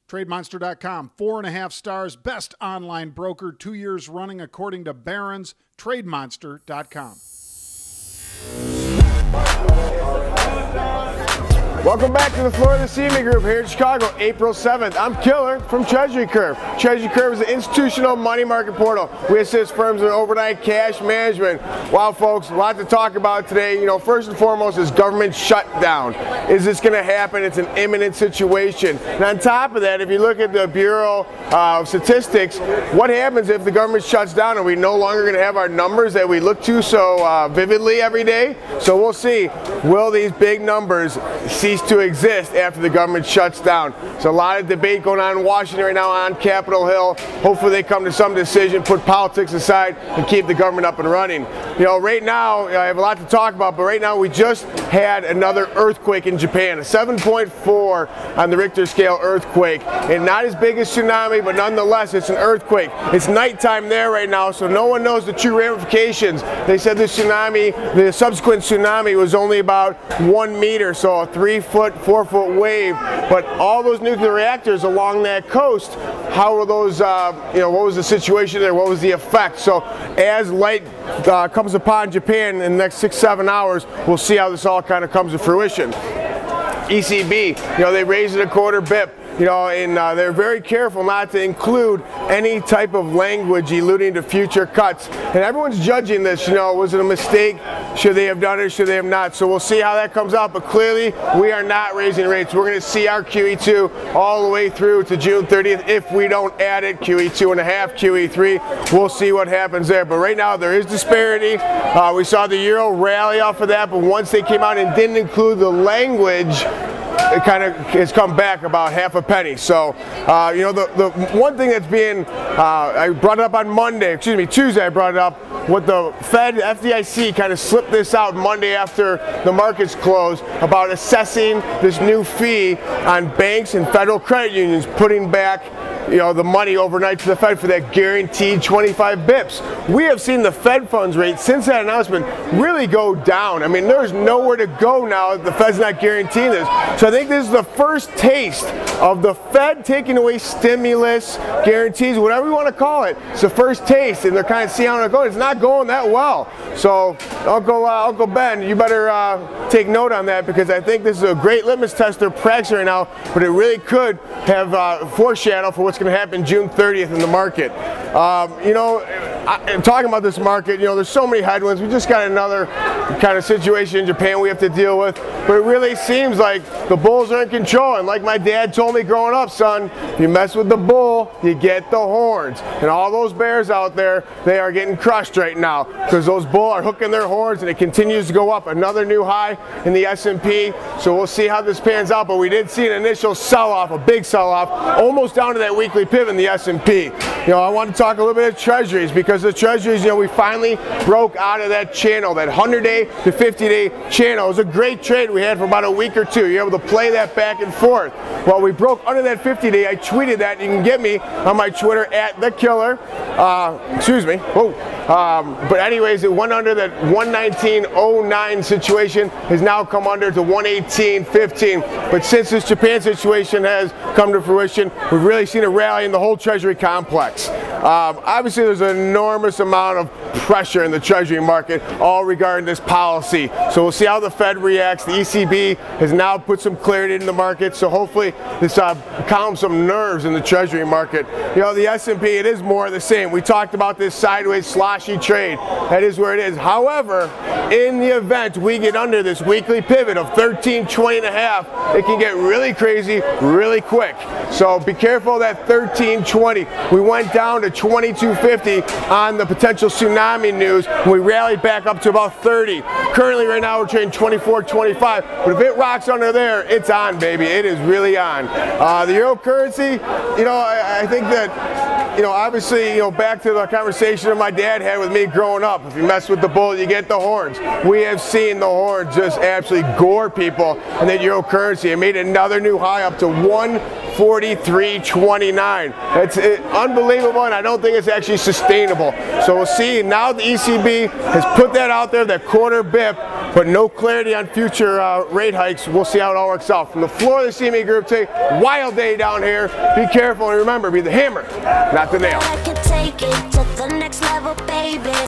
TradeMonster.com, 4.5 stars, best online broker, 2 years running according to Barron's. TradeMonster.com. Welcome back to the Florida CME Group here in Chicago, April 7th. I'm Killer from Treasury Curve. Treasury Curve is an institutional money market portal. We assist firms in overnight cash management. Wow, folks, a lot to talk about today. You know, first and foremost is government shutdown. Is this going to happen? It's an imminent situation. And on top of that, if you look at the Bureau of Statistics, what happens if the government shuts down? Are we no longer going to have our numbers that we look to so vividly every day? So we'll see. Will these big numbers cease to exist after the government shuts down? There's a lot of debate going on in Washington right now on Capitol Hill. Hopefully they come to some decision, put politics aside, and keep the government up and running. You know, right now, I have a lot to talk about, but right now we just had another earthquake in Japan, a 7.4 on the Richter scale earthquake. And not as big as tsunami, but nonetheless, it's an earthquake. It's nighttime there right now, so no one knows the true ramifications. They said the tsunami, the subsequent tsunami was only about 1 meter, so a 3-foot, 4-foot wave. But all those nuclear reactors along that coast, how were those, you know, what was the situation there? What was the effect? So as light comes upon Japan in the next 6-7 hours, we'll see how this all kind of comes to fruition. ECB, you know, they raised it a quarter bip. You know, and they're very careful not to include any type of language alluding to future cuts. And everyone's judging this, you know, was it a mistake? Should they have done it? Should they have not? So we'll see how that comes out. But clearly, we are not raising rates. We're going to see our QE2 all the way through to June 30th. If we don't add it, QE2.5, QE3, we'll see what happens there. But right now, there is disparity. We saw the euro rally off of that, but once they came out and didn't include the language, it kind of has come back about half a penny. So, you know, the one thing that's being, I brought it up on Monday, excuse me, Tuesday I brought it up, what the Fed, FDIC kind of slipped this out Monday after the markets closed about assessing this new fee on banks and federal credit unions, putting back, you know, the money overnight to the Fed for that guaranteed 25 bips. We have seen the Fed funds rate since that announcement really go down. I mean, there's nowhere to go now if the Fed's not guaranteeing this. So I think this is the first taste of the Fed taking away stimulus, guarantees, whatever you want to call it. It's the first taste, and they're kind of seeing how it goes. It's not going that well. So Uncle Ben, you better take note on that, because I think this is a great litmus test they're practicing right now, but it really could have foreshadow for what's going to happen June 30th in the market. You know, talking about this market, you know, there's so many headwinds. We just got another kind of situation in Japan we have to deal with, but it really seems like the bulls are in control. And like my dad told me growing up, son, if you mess with the bull, you get the horns. And all those bears out there, they are getting crushed right now, because those bulls are hooking their horns, and it continues to go up. Another new high in the S&P. So we'll see how this pans out, but we did see an initial sell-off, a big sell-off, almost down to that weekly pivot in the S&P. You know, I want to talk a little bit of Treasuries, because the Treasuries, you know, we finally broke out of that channel, that 100-day to 50-day channel. It was a great trade we had for about a week or two. You're able to play that back and forth. Well, we broke under that 50-day. I tweeted that. You can get me on my Twitter @TheKiller. Excuse me. Whoa. But anyways, it went under that 119.09 situation, has now come under to 118.15. But since this Japan situation has come to fruition, we've really seen a rally in the whole Treasury complex. Obviously, there's an enormous amount of pressure in the Treasury market, all regarding this policy. So we'll see how the Fed reacts. The ECB has now put some clarity in the market, so hopefully this calms some nerves in the Treasury market. You know, the S&P, it is more of the same. We talked about this sideways sloshy trade. That is where it is. However, in the event we get under this weekly pivot of 1320.5, it can get really crazy really quick. So be careful of that 1320. We went down to 2250 on the potential tsunami news. We rallied back up to about 30. Currently right now we're trading 24.25, but if it rocks under there, it's on, baby. It is really on. The euro currency, you know, I think that, you know, obviously, you know, back to the conversation that my dad had with me growing up. If you mess with the bull, you get the horns. We have seen the horns just absolutely gore people in that euro currency. It made another new high up to 143.29. It's unbelievable, and I don't think it's actually sustainable. So we'll see. Now the ECB has put that out there, that quarter bip. but no clarity on future rate hikes. We'll see how it all works out. From the floor of the CME Group today, wild day down here. Be careful and remember, be the hammer, not the nail. I can take it to the next level.